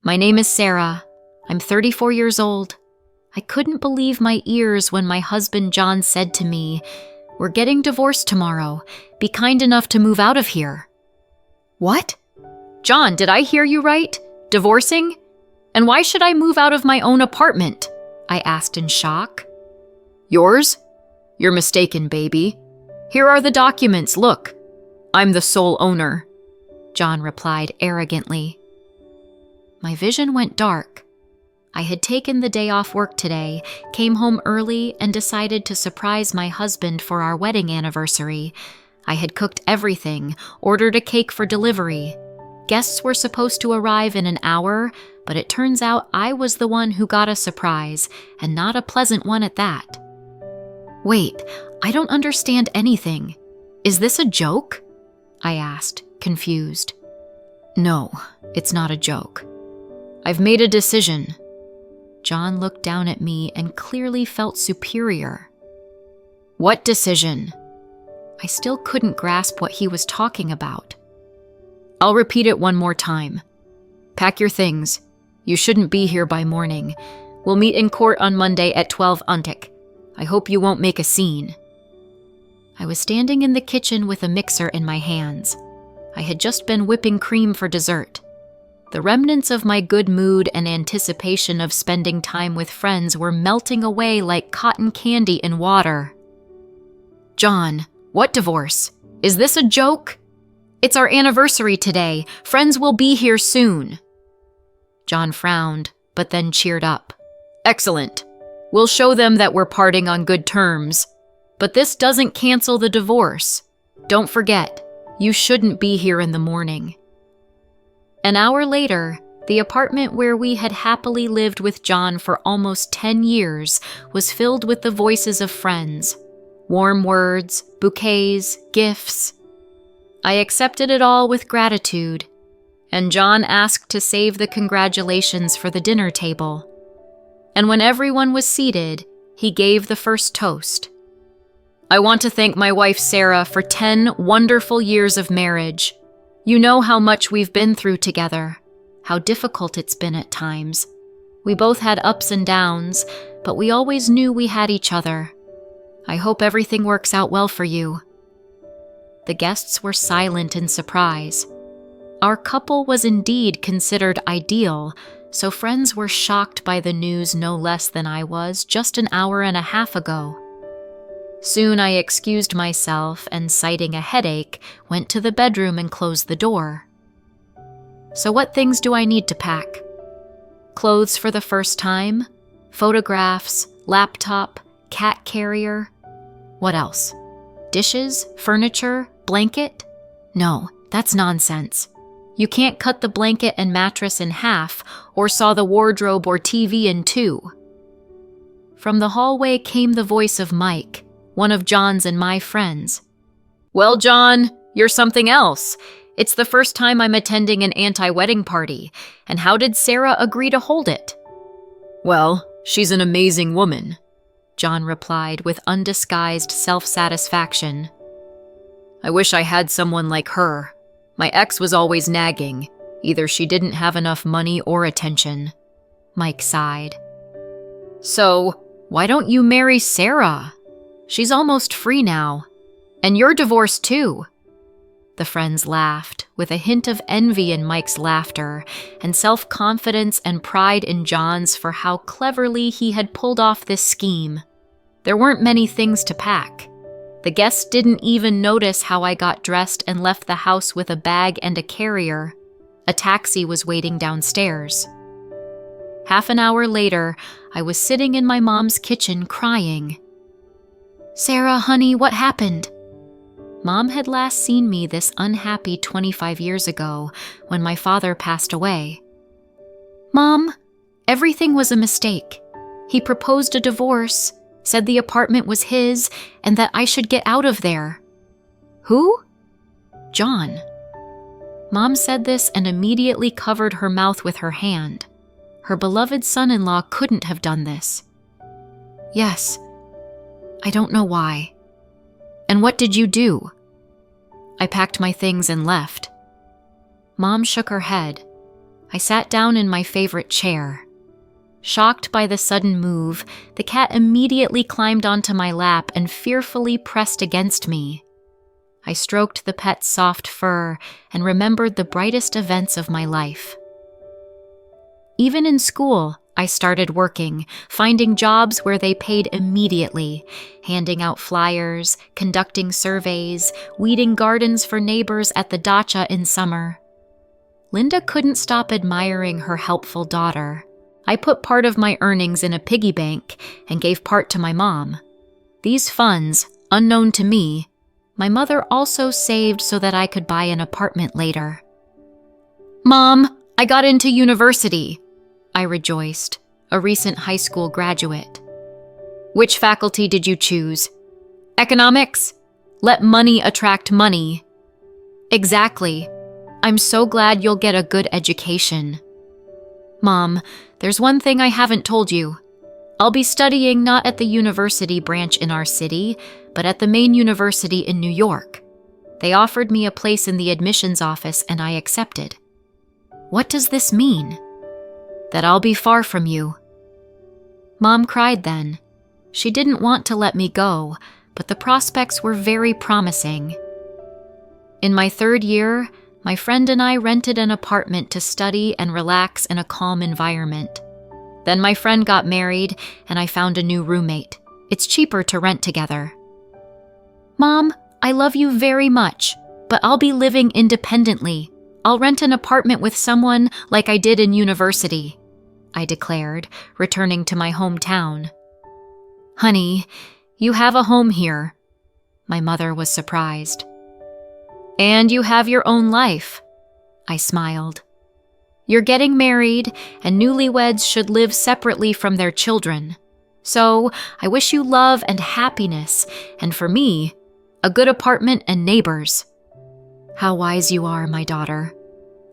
My name is Sarah. I'm 34 years old. I couldn't believe my ears when my husband John said to me, "We're getting divorced tomorrow. Be kind enough to move out of here." What? John, did I hear you right? Divorcing? And why should I move out of my own apartment? I asked in shock. Yours? You're mistaken, baby. Here are the documents, look. I'm the sole owner, John replied arrogantly. My vision went dark. I had taken the day off work today, came home early, and decided to surprise my husband for our wedding anniversary. I had cooked everything, ordered a cake for delivery. Guests were supposed to arrive in an hour, but it turns out I was the one who got a surprise, and not a pleasant one at that. Wait, I don't understand anything. Is this a joke? I asked, confused. No, it's not a joke. I've made a decision. John looked down at me and clearly felt superior. What decision? I still couldn't grasp what he was talking about. I'll repeat it one more time. Pack your things. You shouldn't be here by morning. We'll meet in court on Monday at 12 Untic. I hope you won't make a scene. I was standing in the kitchen with a mixer in my hands. I had just been whipping cream for dessert. The remnants of my good mood and anticipation of spending time with friends were melting away like cotton candy in water. John, what divorce? Is this a joke? It's our anniversary today. Friends will be here soon. John frowned, but then cheered up. Excellent. We'll show them that we're parting on good terms. But this doesn't cancel the divorce. Don't forget, you shouldn't be here in the morning. An hour later, the apartment where we had happily lived with John for almost 10 years was filled with the voices of friends. Warm words, bouquets, gifts. I accepted it all with gratitude, and John asked to save the congratulations for the dinner table. And when everyone was seated, he gave the first toast. I want to thank my wife Sarah for 10 wonderful years of marriage. You know how much we've been through together, how difficult it's been at times. We both had ups and downs, but we always knew we had each other. I hope everything works out well for you. The guests were silent in surprise. Our couple was indeed considered ideal, so friends were shocked by the news no less than I was just an hour and a half ago. Soon I excused myself and, citing a headache, went to the bedroom and closed the door. So what things do I need to pack? Clothes for the first time, photographs, laptop, cat carrier. What else? Dishes, furniture, blanket? No, that's nonsense. You can't cut the blanket and mattress in half or saw the wardrobe or TV in two. From the hallway came the voice of Mike, one of John's and my friends. Well, John, you're something else. It's the first time I'm attending an anti-wedding party, and how did Sarah agree to hold it? Well, she's an amazing woman, John replied with undisguised self-satisfaction. I wish I had someone like her. My ex was always nagging. Either she didn't have enough money or attention. Mike sighed. So, why don't you marry Sarah? She's almost free now. And you're divorced too. The friends laughed, with a hint of envy in Mike's laughter, and self-confidence and pride in John's for how cleverly he had pulled off this scheme. There weren't many things to pack. The guests didn't even notice how I got dressed and left the house with a bag and a carrier. A taxi was waiting downstairs. Half an hour later, I was sitting in my mom's kitchen crying. Sarah, honey, what happened? Mom had last seen me this unhappy 25 years ago when my father passed away. Mom, everything was a mistake. He proposed a divorce, said the apartment was his, and that I should get out of there. Who? John. Mom said this and immediately covered her mouth with her hand. Her beloved son-in-law couldn't have done this. Yes. I don't know why. And what did you do? I packed my things and left. Mom shook her head. I sat down in my favorite chair. Shocked by the sudden move, the cat immediately climbed onto my lap and fearfully pressed against me. I stroked the pet's soft fur and remembered the brightest events of my life. Even in school, I started working, finding jobs where they paid immediately, handing out flyers, conducting surveys, weeding gardens for neighbors at the dacha in summer. Linda couldn't stop admiring her helpful daughter. I put part of my earnings in a piggy bank and gave part to my mom. These funds, unknown to me, my mother also saved so that I could buy an apartment later. "Mom, I got into university," I rejoiced, a recent high school graduate. "Which faculty did you choose? Economics? Let money attract money." "Exactly. I'm so glad you'll get a good education." "Mom, there's one thing I haven't told you. I'll be studying not at the university branch in our city, but at the main university in New York. They offered me a place in the admissions office and I accepted." "What does this mean?" "That I'll be far from you." Mom cried then. She didn't want to let me go, but the prospects were very promising. In my third year, my friend and I rented an apartment to study and relax in a calm environment. Then my friend got married, and I found a new roommate. It's cheaper to rent together. "Mom, I love you very much, but I'll be living independently. I'll rent an apartment with someone like I did in university," I declared, returning to my hometown. "Honey, you have a home here." My mother was surprised. "And you have your own life," I smiled. "You're getting married, and newlyweds should live separately from their children. So I wish you love and happiness, and for me, a good apartment and neighbors." "How wise you are, my daughter,"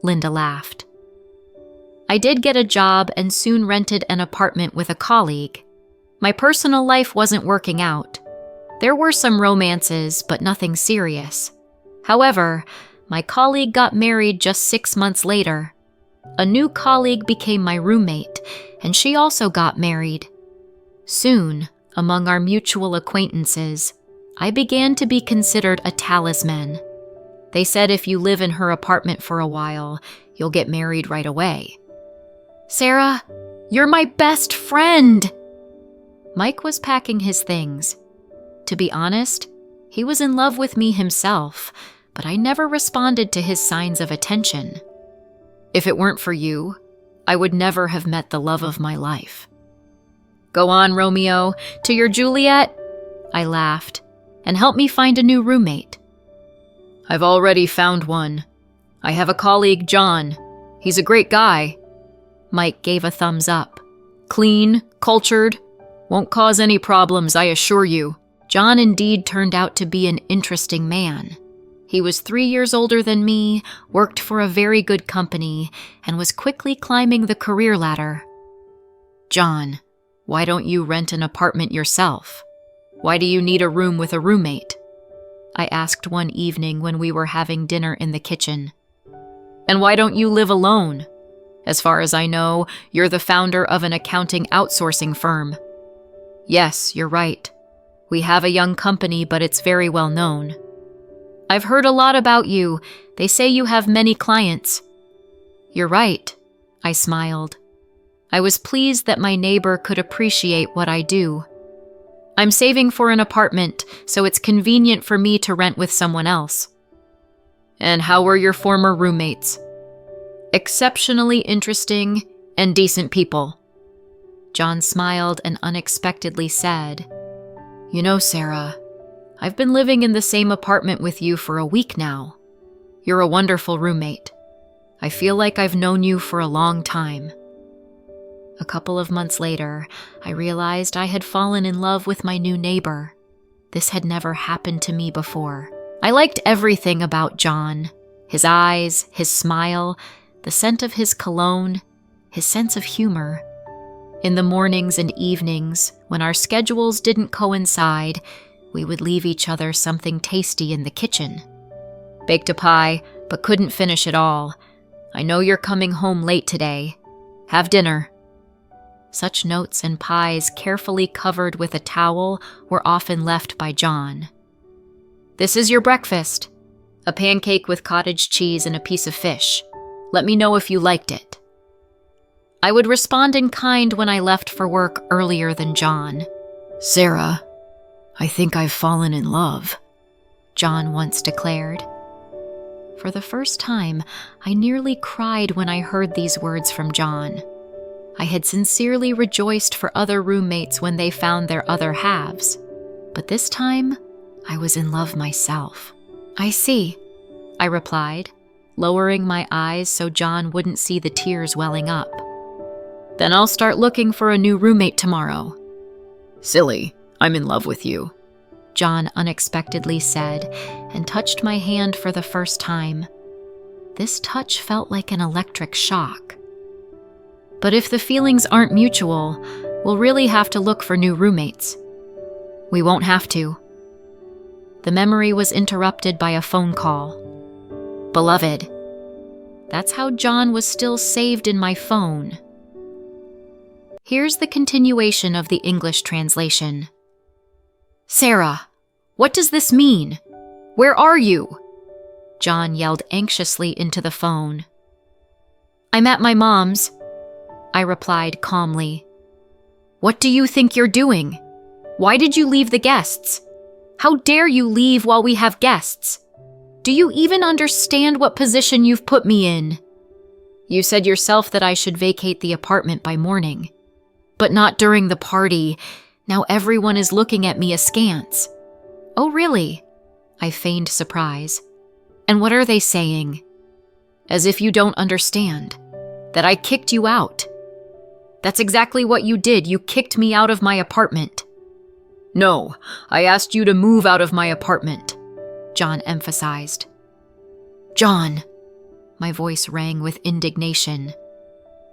Linda laughed. I did get a job and soon rented an apartment with a colleague. My personal life wasn't working out. There were some romances, but nothing serious. However, my colleague got married just 6 months later. A new colleague became my roommate, and she also got married. Soon, among our mutual acquaintances, I began to be considered a talisman. They said if you live in her apartment for a while, you'll get married right away. "Sarah, you're my best friend!" Mike was packing his things. To be honest, he was in love with me himself, but I never responded to his signs of attention. "If it weren't for you, I would never have met the love of my life." "Go on, Romeo, to your Juliet," I laughed, "and help me find a new roommate." "I've already found one. I have a colleague, John. He's a great guy." Mike gave a thumbs up. "Clean, cultured, won't cause any problems, I assure you." John indeed turned out to be an interesting man. He was 3 years older than me, worked for a very good company, and was quickly climbing the career ladder. "John, why don't you rent an apartment yourself? Why do you need a room with a roommate?" I asked one evening when we were having dinner in the kitchen. "And why don't you live alone? As far as I know, you're the founder of an accounting outsourcing firm." "Yes, you're right. We have a young company, but it's very well known." "I've heard a lot about you. They say you have many clients." "You're right," I smiled. I was pleased that my neighbor could appreciate what I do. "I'm saving for an apartment, so it's convenient for me to rent with someone else." "And how were your former roommates?" "Exceptionally interesting and decent people." John smiled and unexpectedly said, "You know, Sarah, I've been living in the same apartment with you for a week now. You're a wonderful roommate. I feel like I've known you for a long time." A couple of months later, I realized I had fallen in love with my new neighbor. This had never happened to me before. I liked everything about John. His eyes, his smile, the scent of his cologne, his sense of humor. In the mornings and evenings, when our schedules didn't coincide, we would leave each other something tasty in the kitchen. Baked a pie, but couldn't finish it all. I know you're coming home late today. Have dinner. Such notes and pies carefully covered with a towel were often left by John. This is your breakfast. A pancake with cottage cheese and a piece of fish. Let me know if you liked it. I would respond in kind when I left for work earlier than John. Sarah, I think I've fallen in love, John once declared. For the first time, I nearly cried when I heard these words from John. I had sincerely rejoiced for other roommates when they found their other halves, but this time, I was in love myself. I see, I replied, lowering my eyes so John wouldn't see the tears welling up. Then I'll start looking for a new roommate tomorrow. Silly, I'm in love with you, John unexpectedly said, and touched my hand for the first time. This touch felt like an electric shock. But if the feelings aren't mutual, we'll really have to look for new roommates. We won't have to. The memory was interrupted by a phone call. Beloved. That's how John was still saved in my phone. Here's the continuation of the English translation. Sarah, what does this mean? Where are you? John yelled anxiously into the phone. I'm at my mom's, I replied calmly. What do you think you're doing? Why did you leave the guests? How dare you leave while we have guests? Do you even understand what position you've put me in? You said yourself that I should vacate the apartment by morning. But not during the party. Now everyone is looking at me askance. Oh, really? I feigned surprise. And what are they saying? As if you don't understand. That I kicked you out. That's exactly what you did. You kicked me out of my apartment. No, I asked you to move out of my apartment, John emphasized. John, my voice rang with indignation.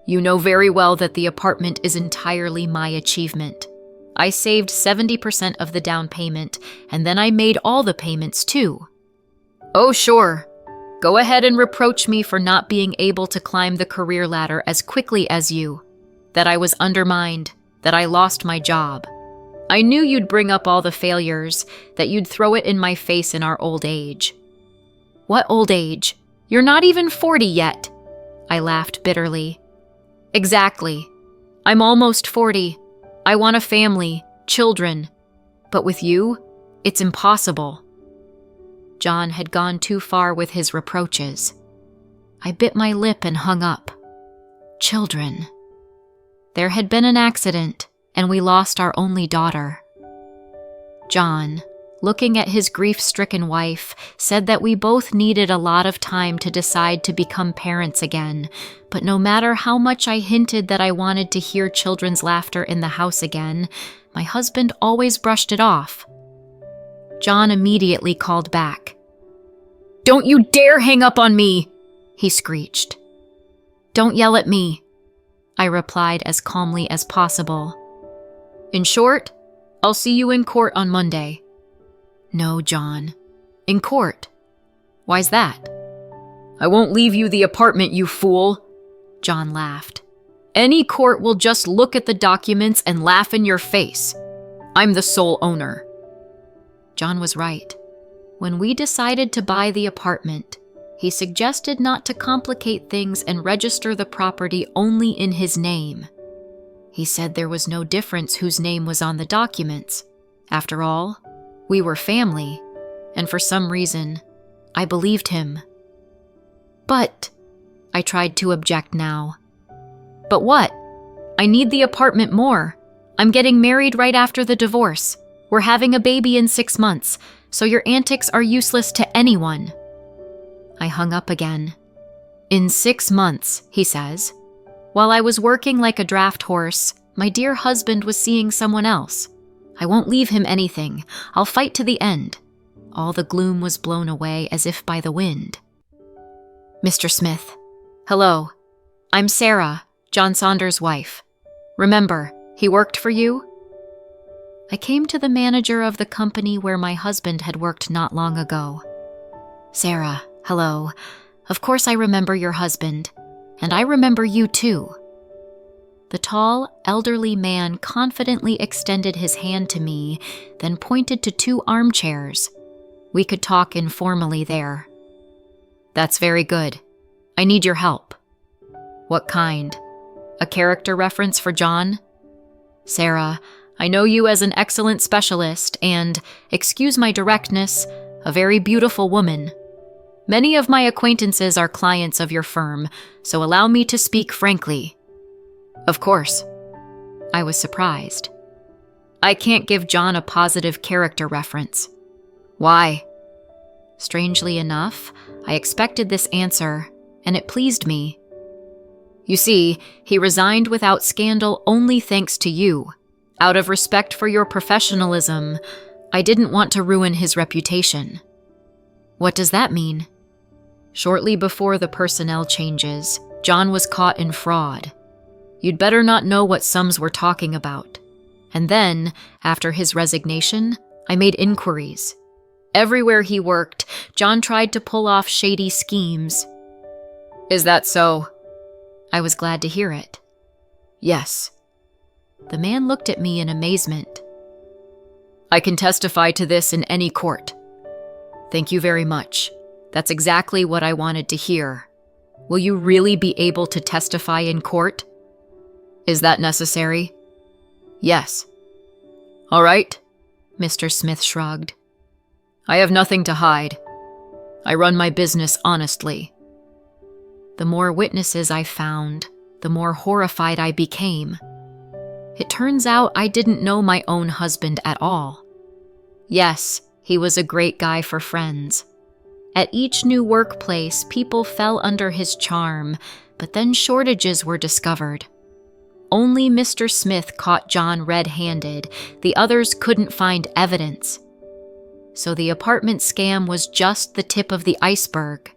You know very well that the apartment is entirely my achievement. I saved 70% of the down payment, and then I made all the payments too. Oh, sure. Go ahead and reproach me for not being able to climb the career ladder as quickly as you. That I was undermined, that I lost my job. I knew you'd bring up all the failures, that you'd throw it in my face in our old age. What old age? You're not even 40 yet, I laughed bitterly. Exactly. I'm almost 40. I want a family, children. But with you, it's impossible. John had gone too far with his reproaches. I bit my lip and hung up. Children. There had been an accident, and we lost our only daughter. John, looking at his grief-stricken wife, said that we both needed a lot of time to decide to become parents again, but no matter how much I hinted that I wanted to hear children's laughter in the house again, my husband always brushed it off. John immediately called back. Don't you dare hang up on me, he screeched. Don't yell at me, I replied as calmly as possible. In short, I'll see you in court on Monday. No, John. In court. Why's that? I won't leave you the apartment, you fool, John laughed. Any court will just look at the documents and laugh in your face. I'm the sole owner. John was right. When we decided to buy the apartment, he suggested not to complicate things and register the property only in his name. He said there was no difference whose name was on the documents. After all, we were family, and for some reason, I believed him. But, I tried to object now. But what? I need the apartment more. I'm getting married right after the divorce. We're having a baby in 6 months, so your antics are useless to anyone. I hung up again. In 6 months, he says. While I was working like a draft horse, my dear husband was seeing someone else. I won't leave him anything. I'll fight to the end. All the gloom was blown away as if by the wind. Mr. Smith. Hello. I'm Sarah, John Saunders' wife. Remember, he worked for you? I came to the manager of the company where my husband had worked not long ago. Sarah, hello. Of course I remember your husband, and I remember you too." The tall, elderly man confidently extended his hand to me, then pointed to 2 armchairs. We could talk informally there. "That's very good. I need your help." "What kind? A character reference for John?" "Sarah, I know you as an excellent specialist and, excuse my directness, a very beautiful woman. Many of my acquaintances are clients of your firm, so allow me to speak frankly." "Of course." I was surprised. "I can't give John a positive character reference." "Why?" Strangely enough, I expected this answer, and it pleased me. "You see, he resigned without scandal only thanks to you. Out of respect for your professionalism, I didn't want to ruin his reputation." "What does that mean?" "Shortly before the personnel changes, John was caught in fraud. You'd better not know what sums we're talking about. And then, after his resignation, I made inquiries. Everywhere he worked, John tried to pull off shady schemes." "Is that so?" I was glad to hear it. "Yes." The man looked at me in amazement. "I can testify to this in any court." "Thank you very much. That's exactly what I wanted to hear. Will you really be able to testify in court?" "Is that necessary?" "Yes." "All right," Mr. Smith shrugged. "I have nothing to hide. I run my business honestly." The more witnesses I found, the more horrified I became. It turns out I didn't know my own husband at all. Yes, he was a great guy for friends. At each new workplace, people fell under his charm, but then shortages were discovered. Only Mr. Smith caught John red-handed. The others couldn't find evidence. So the apartment scam was just the tip of the iceberg.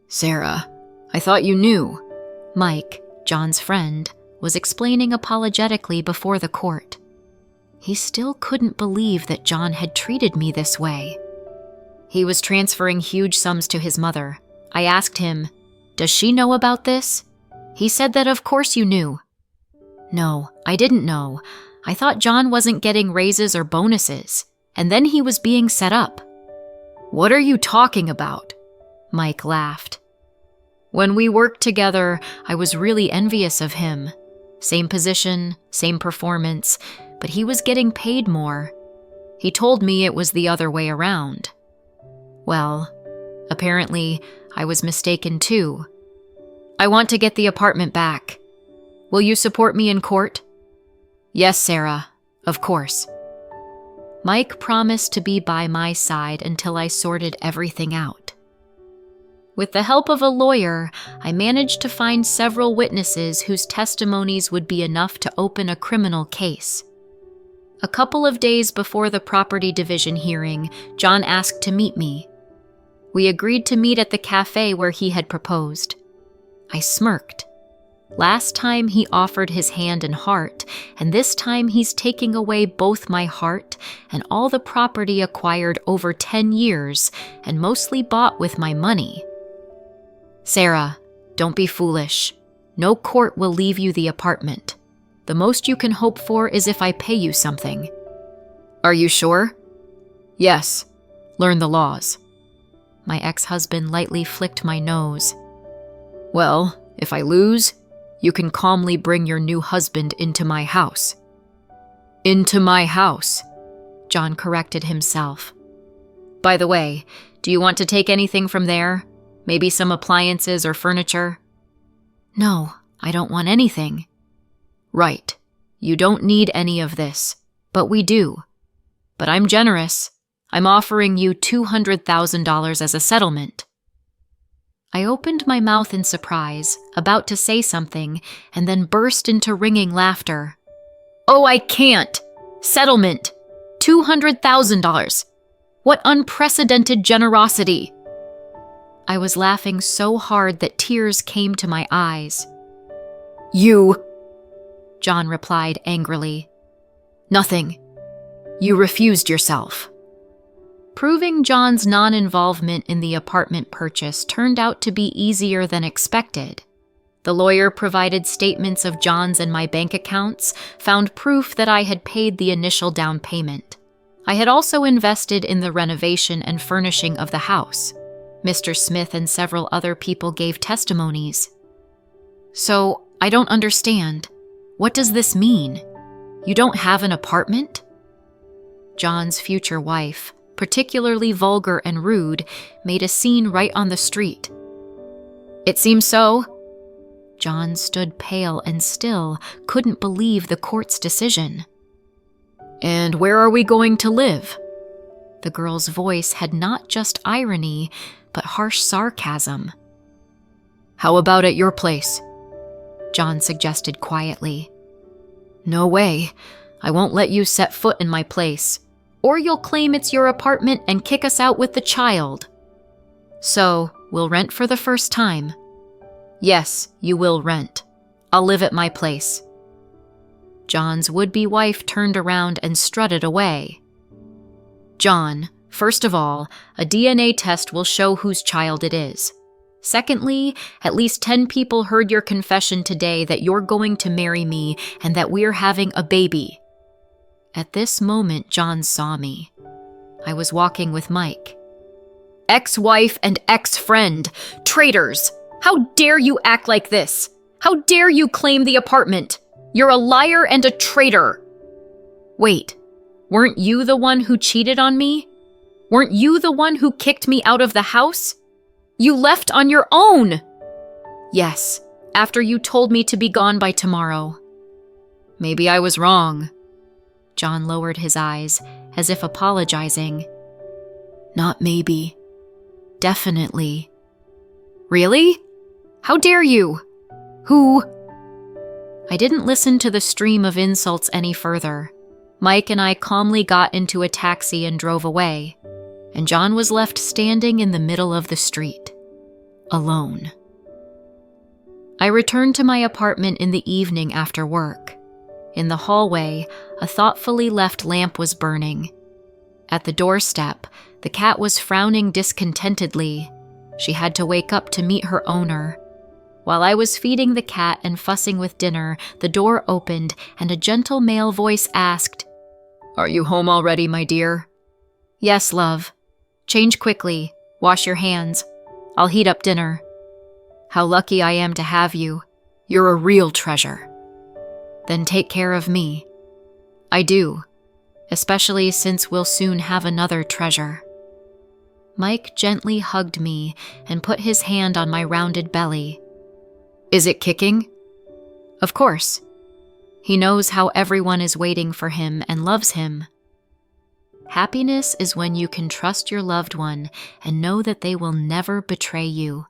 "Sarah, I thought you knew." Mike, John's friend, was explaining apologetically before the court. He still couldn't believe that John had treated me this way. He was transferring huge sums to his mother. I asked him, "Does she know about this?" He said that of course you knew. No, I didn't know. I thought John wasn't getting raises or bonuses, and then he was being set up. "What are you talking about?" Mike laughed. "When we worked together, I was really envious of him. Same position, same performance, but he was getting paid more. He told me it was the other way around. Well, apparently, I was mistaken too. I want to get the apartment back. Will you support me in court?" "Yes, Sarah, of course." Mike promised to be by my side until I sorted everything out. With the help of a lawyer, I managed to find several witnesses whose testimonies would be enough to open a criminal case. A couple of days before the property division hearing, John asked to meet me. We agreed to meet at the cafe where he had proposed. I smirked. Last time he offered his hand and heart, and this time he's taking away both my heart and all the property acquired over 10 years and mostly bought with my money. "Sarah, don't be foolish. No court will leave you the apartment. The most you can hope for is if I pay you something." "Are you sure?" "Yes. Learn the laws." My ex-husband lightly flicked my nose. "Well, if I lose, you can calmly bring your new husband into my house." "Into my house," John corrected himself. "By the way, do you want to take anything from there? Maybe some appliances or furniture?" "No, I don't want anything." "Right. You don't need any of this, but we do. But I'm generous. I'm offering you $200,000 as a settlement." I opened my mouth in surprise, about to say something, and then burst into ringing laughter. "Oh, I can't! Settlement! $200,000! What unprecedented generosity!" I was laughing so hard that tears came to my eyes. "You," John replied angrily. "Nothing. You refused yourself." Proving John's non-involvement in the apartment purchase turned out to be easier than expected. The lawyer provided statements of John's and my bank accounts, found proof that I had paid the initial down payment. I had also invested in the renovation and furnishing of the house. Mr. Smith and several other people gave testimonies. So, I don't understand. What does this mean? You don't have an apartment? John's future wife, particularly vulgar and rude, made a scene right on the street. It seems so. John stood pale and still, couldn't believe the court's decision. And where are we going to live? The girl's voice had not just irony, but harsh sarcasm. How about at your place? John suggested quietly. No way. I won't let you set foot in my place. Or you'll claim it's your apartment and kick us out with the child. So, we'll rent for the first time. Yes, you will rent. I'll live at my place. John's would-be wife turned around and strutted away. John, first of all, a DNA test will show whose child it is. Secondly, at least 10 people heard your confession today that you're going to marry me and that we're having a baby. At this moment, John saw me. I was walking with Mike. Ex-wife and ex-friend, traitors! How dare you act like this? How dare you claim the apartment? You're a liar and a traitor. Wait, weren't you the one who cheated on me? Weren't you the one who kicked me out of the house? You left on your own! Yes, after you told me to be gone by tomorrow. Maybe I was wrong. John lowered his eyes, as if apologizing. Not maybe. Definitely. Really? How dare you? Who? I didn't listen to the stream of insults any further. Mike and I calmly got into a taxi and drove away, and John was left standing in the middle of the street, alone. I returned to my apartment in the evening after work. In the hallway, a thoughtfully left lamp was burning. At the doorstep, the cat was frowning discontentedly. She had to wake up to meet her owner. While I was feeding the cat and fussing with dinner, the door opened and a gentle male voice asked, Are you home already, my dear? Yes, love. Change quickly. Wash your hands. I'll heat up dinner. How lucky I am to have you. You're a real treasure. Then take care of me. I do, especially since we'll soon have another treasure. Mike gently hugged me and put his hand on my rounded belly. Is it kicking? Of course. He knows how everyone is waiting for him and loves him. Happiness is when you can trust your loved one and know that they will never betray you.